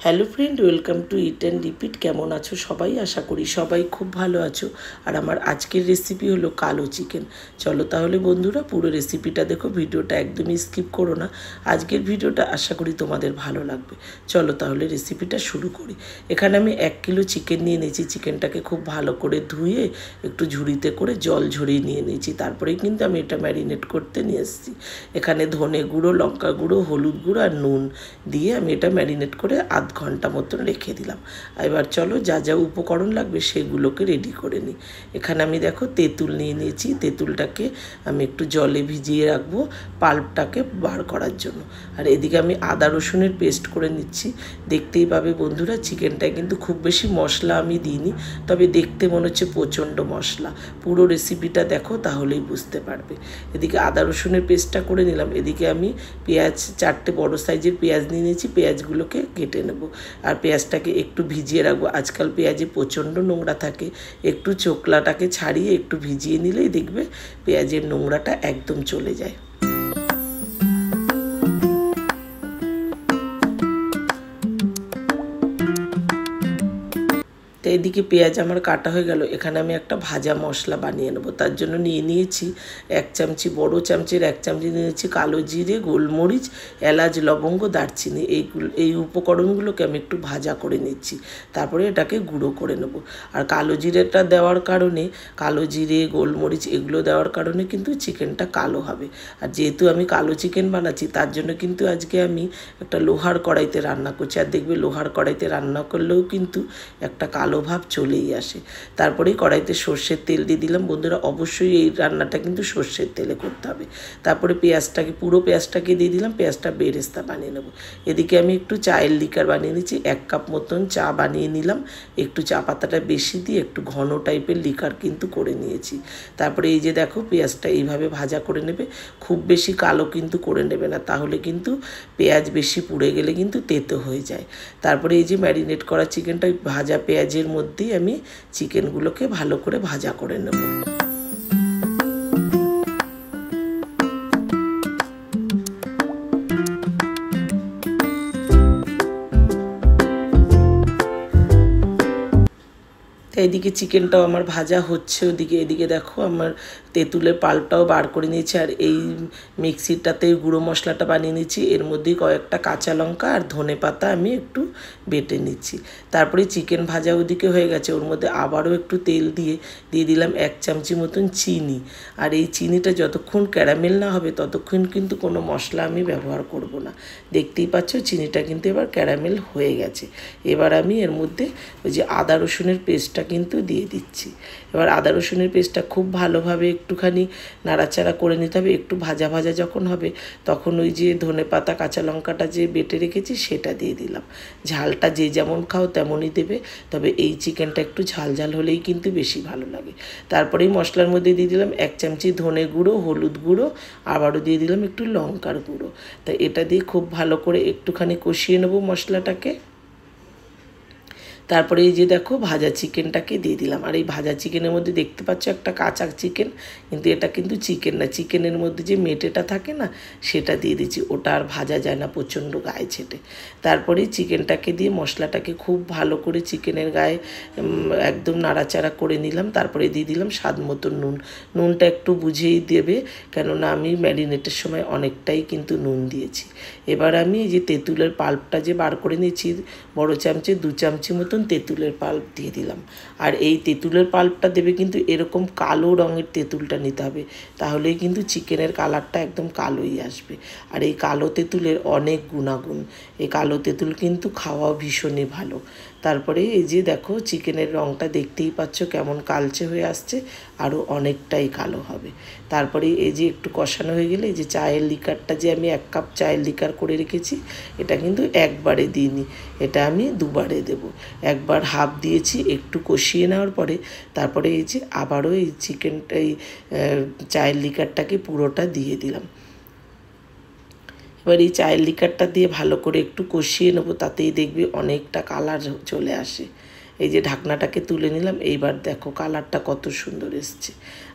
Hello friend, welcome to it and repeat. কেমন আছো সবাই? আশা করি সবাই খুব ভালো আছো। আর আমার আজকের রেসিপি হলো কালো চিকেন। চলো তাহলে বন্ধুরা পুরো রেসিপিটা দেখো, ভিডিওটা একদমই স্কিপ করো না। আজকের ভিডিওটা আশা করি তোমাদের ভালো লাগবে। চলো তাহলে রেসিপিটা শুরু করি। এখানে আমি 1 কিলো চিকেন নিয়ে নিয়েছি। চিকেনটাকে খুব ভালো করে ধুয়ে একটু ঝুড়িতে করে জল ঝরিয়ে নিয়ে নিয়েছি। তারপরেই কিন্তু আমি এটা ম্যারিনেট করতে নিয়ে এসেছি। এখানে ধনে গুঁড়ো, লঙ্কা গুঁড়ো, হলুদ গুঁড়ো আর নুন দিয়ে আমি এটা ম্যারিনেট করে আধ ঘন্টা মতন রেখে দিলাম। এবার চলো যা যা উপকরণ লাগবে সেগুলোকে রেডি করে নিই। এখানে আমি দেখো তেঁতুল নিয়ে নিয়েছি। তেঁতুলটাকে আমি একটু জলে ভিজিয়ে রাখবো পাল্পটাকে বার করার জন্য। আর এদিকে আমি আদা রসুনের পেস্ট করে নিচ্ছি। দেখতেই পাবে বন্ধুরা, চিকেনটায় কিন্তু খুব বেশি মশলা আমি দিইনি, তবে দেখতে মনে হচ্ছে প্রচণ্ড মশলা। পুরো রেসিপিটা দেখো তাহলেই বুঝতে পারবে। এদিকে আদা রসুনের পেস্টটা করে নিলাম। এদিকে আমি পেঁয়াজ 4টে বড় সাইজের পেঁয়াজ নিয়ে নিয়েছি। পেঁয়াজগুলোকে কেটে নেব আর পেঁয়াজটাকে একটু ভিজিয়ে রাখবো। আজকাল পেঁয়াজে প্রচণ্ড নোংরা থাকে, একটু চোকলাটাকে ছাড়িয়ে একটু ভিজিয়ে নিলেই দেখবে পেঁয়াজের নোংরাটা একদম চলে যায়। তো এদিকে পেঁয়াজ আমার কাটা হয়ে গেল। এখানে আমি একটা ভাজা মশলা বানিয়ে নেবো। তার জন্য নিয়ে নিয়েছি 1 চামচি, বড় চামচের 1 চামচি নিয়েছি কালো জিরে, গোলমরিচ, এলাচ, লবঙ্গ, দারচিনি। এই উপকরণগুলোকে আমি একটু ভাজা করে নিচ্ছি। তারপরে এটাকে গুঁড়ো করে নেব। আর কালো জিরেটা দেওয়ার কারণে, কালো জিরে, গোলমরিচ এগুলো দেওয়ার কারণে কিন্তু চিকেনটা কালো হবে। আর যেহেতু আমি কালো চিকেন বানাচ্ছি, তার জন্য কিন্তু আজকে আমি একটা লোহার কড়াইতে রান্না করছি। আর দেখবে লোহার কড়াইতে রান্না করলেও কিন্তু একটা কালো ভাব চলেই আসে। তারপরেই কড়াইতে সর্ষের তেল দিয়ে দিলাম। বন্ধুরা অবশ্যই এই রান্নাটা কিন্তু সর্ষের তেলে করতে হবে। তারপরে পুরো পেঁয়াজটাকে দিয়ে দিলাম। পেঁয়াজটা বেরেস্তা বানিয়ে নেব। এদিকে আমি একটু চায়ের লিকার বানিয়ে নিচ্ছি। 1 কাপ মতন চা বানিয়ে নিলাম। একটু চা পাতাটা বেশি দিয়ে একটু ঘন টাইপের লিকার কিন্তু করে নিয়েছি। তারপরে এই যে দেখো পেঁয়াজটা এইভাবে ভাজা করে নেবে। খুব বেশি কালো কিন্তু করে নেবে না, তাহলে কিন্তু পেঁয়াজ বেশি পুড়ে গেলে কিন্তু তেতো হয়ে যায়। তারপরে এই যে ম্যারিনেট করা চিকেনটা ভাজা পেঁয়াজের মধ্যেই আমি চিকেনগুলোকে ভালো করে ভাজা করে নেব। এদিকে চিকেনটাও আমার ভাজা হচ্ছে। এদিকে দেখো আমার তেঁতুলের পাল্পটাও বার করে নিয়েছি। আর এই মিক্সিটাতে গুঁড়ো মশলাটা বানিয়ে নিচ্ছি। এর মধ্যেই কয়েকটা কাঁচা লঙ্কা আর ধনে পাতা আমি একটু বেটে নিচ্ছি। তারপরে চিকেন ভাজা ওদিকে হয়ে গেছে। ওর মধ্যে আবারও একটু তেল দিয়ে দিলাম 1 চামচি মতন চিনি। আর এই চিনিটা যতক্ষণ ক্যারামেল না হবে ততক্ষণ কিন্তু কোনো মশলা আমি ব্যবহার করব না। দেখতেই পাচ্ছ চিনিটা কিন্তু এবার ক্যারামেল হয়ে গেছে। এবার আমি এর মধ্যে ওই যে আদা রসুনের পেস্টটা কিন্তু দিয়ে দিচ্ছি। এবার আদা রসুনের পেস্টটা খুব ভালোভাবে একটুখানি নাড়াচাড়া করে নিতে হবে। একটু ভাজা ভাজা যখন হবে তখন ওই যে ধনেপাতা, কাঁচা লঙ্কাটা যে বেটে রেখেছি সেটা দিয়ে দিলাম। ঝালটা যে যেমন খাও তেমনই দেবে, তবে এই চিকেনটা একটু ঝাল ঝাল হলেই কিন্তু বেশি ভালো লাগে। তারপরেই মশলার মধ্যে দিয়ে দিলাম 1 চামচি ধনে গুঁড়ো, হলুদ গুঁড়ো, আবারও দিয়ে দিলাম একটু লঙ্কার গুঁড়ো। তা এটা দিয়ে খুব ভালো করে একটুখানি কষিয়ে নেবো মশলাটাকে। তারপরে এই যে দেখো ভাজা চিকেনটাকে দিয়ে দিলাম। আর এই ভাজা চিকেনের মধ্যে দেখতে পাচ্ছ একটা কাঁচা চিকেন, কিন্তু এটা কিন্তু চিকেন না। চিকেনের মধ্যে যে মেটেটা থাকে না, সেটা দিয়ে দিচ্ছি। ওটা আর ভাজা যায় না, প্রচণ্ড গায়ে ছেটে। তারপরে চিকেনটাকে দিয়ে মশলাটাকে খুব ভালো করে চিকেনের গায়ে একদম নাড়াচাড়া করে নিলাম। তারপরে দিয়ে দিলাম স্বাদ মতো নুন। নুনটা একটু বুঝেই দেবে, কেননা আমি ম্যারিনেটের সময় অনেকটাই কিন্তু নুন দিয়েছি। এবার আমি এই যে তেঁতুলের পাল্পটা যে বার করে নিয়েছি, বড় চামচে 2 চামচি মতন তেঁতুলের পাল্প দিয়ে দিলাম। আর এই তেঁতুলের পাল্পটা দেবে কিন্তু এরকম কালো রঙের তেঁতুলটা নিতে হবে, তাহলেই কিন্তু চিকেনের কালারটা একদম কালোই আসবে। আর এই কালো তেঁতুলের অনেক গুণাগুণ। এই কালো তেঁতুল কিন্তু খাওয়াও ভীষণই ভালো। তারপরে এই যে দেখো চিকেনের রঙটা দেখতেই পাচ্ছ কেমন কালচে হয়ে আসছে, আরও অনেকটাই কালো হবে। তারপরে এই যে একটু কষানো হয়ে গেলে এই যে চায়ের লিকারটা যে আমি 1 কাপ চায়ের লিকার করে রেখেছি, এটা কিন্তু একবারে দিইনি, এটা আমি দুবারে দেব। একবার হাফ দিয়েছি একটু কষিয়ে নেওয়ার পরে, তারপরে এই যে আবারও এই এই চায়ের লিকারটাকে পুরোটা দিয়ে দিলাম। এবার এই চায়ের লিকারটা দিয়ে ভালো করে একটু কষিয়ে নেবো, তাতেই দেখবি অনেকটা কালার চলে আসে। এই যে ঢাকনাটাকে তুলে নিলাম। এইবার দেখো কালারটা কত সুন্দর এসছে।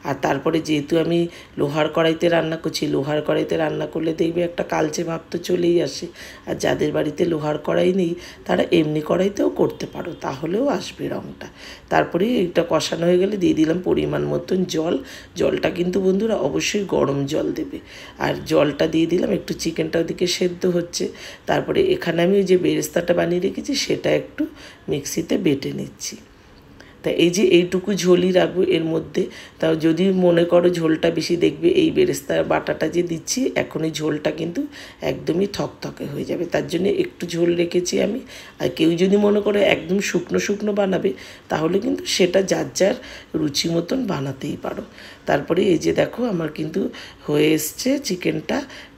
আর তারপরে যেহেতু আমি লোহার কড়াইতে রান্না করছি, লোহার কড়াইতে রান্না করলে দেখবে একটা কালচে ভাব তো চলেই আসে। আর যাদের বাড়িতে লোহার কড়াই নেই তারা এমনি কড়াইতেও করতে পারো, তাহলেও আসবে রঙটা। তারপরে এটা কষানো হয়ে গেলে দিয়ে দিলাম পরিমাণ মতন জল। জলটা কিন্তু বন্ধুরা অবশ্যই গরম জল দেবে। আর জলটা দিয়ে দিলাম, একটু চিকেনটা ওদিকে সেদ্ধ হচ্ছে। তারপরে এখানে আমি ওই যে বেরেস্তাটা বানিয়ে রেখেছি সেটা একটু মিক্সিতে বেটে নিচ্ছি। তা এই যে এইটুকু ঝোলই রাখবো এর মধ্যে। তাও যদি মনে করো ঝোলটা বেশি, দেখবে এই বেরেস্তা বাটাটা যে দিচ্ছি এখন এই ঝোলটা কিন্তু একদমই থকথকে হয়ে যাবে, তার জন্য একটু ঝোল রেখেছি আমি। আর কেউ যদি মনে করে একদম শুকনো শুকনো বানাবে তাহলে কিন্তু সেটা যার যার রুচি মতন বানাতেই পারো। তারপরে এই যে দেখো আমার কিন্তু হয়ে এসছে চিকেনটা,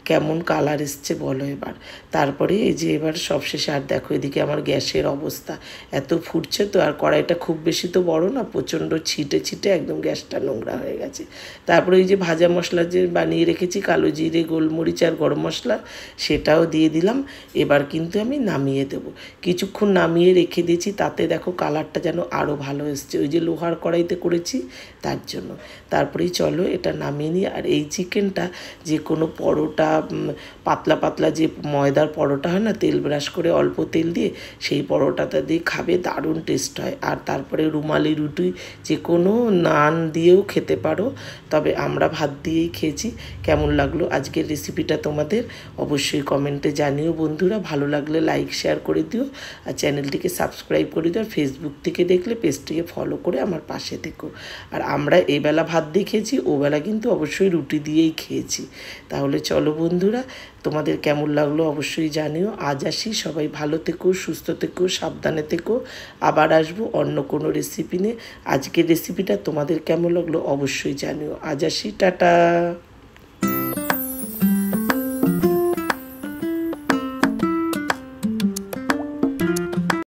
কেমন কালার এসছে বলো এবার। তারপরে এই যে এবার সবশেষে আর দেখো এদিকে আমার গ্যাসের অবস্থা এত ফুটছে তো, আর কড়াইটা খুব বেশি তো বড় না, প্রচণ্ড ছিটে ছিটে একদম গ্যাসটা নোংরা হয়ে গেছে। তারপরে এই যে ভাজা মশলা যে বানিয়ে রেখেছি কালো জিরে গোলমরিচ আর গরম মশলা সেটাও দিয়ে দিলাম। এবার কিন্তু আমি নামিয়ে দেবো। কিছুক্ষণ নামিয়ে রেখে দিয়েছি, তাতে দেখো কালারটা যেন আরও ভালো এসছে, ওই যে লোহার কড়াইতে করেছি তার জন্য। তারপরেই চলো এটা নামিয়ে নিই। আর এই চিকেনটা যে কোনো পরোটা, পাতলা পাতলা যে ময়দার পরোটা হয় না তেল ব্রাশ করে অল্প তেল দিয়ে, সেই পরোটাটা দিয়ে খাবে, দারুণ টেস্ট হয়। আর তারপরে রুমালি রুটি যে কোনো নান দিয়েও খেতে পারো, তবে আমরা ভাত দিয়েই খেয়েছি। কেমন লাগলো আজকের রেসিপিটা তোমাদের অবশ্যই কমেন্টে জানিও বন্ধুরা। ভালো লাগলে লাইক শেয়ার করে দিও, আর চ্যানেলটিকে সাবস্ক্রাইব করে দিও। আর ফেসবুক থেকে দেখলে পেজটিকে ফলো করে আমার পাশে থেকো। আর আমরা এবেলা ভাত দিয়ে খেয়েছি, ওবেলা কিন্তু অবশ্যই রুটি দিয়েই খেয়েছি। তাহলে চলো বন্ধুরা, তোমাদের কেমন লাগলো অবশ্যই জানিও। আজ আসি, সবাই ভালো থেকো, সুস্থ থেকো, সাবধানে থেকো। আবার আসবো অন্য কোনো রেসিপি নিয়ে। আজকের রেসিপিটা তোমাদের কেমন লাগলো অবশ্যই জানিও। আজ আসি, টাটা।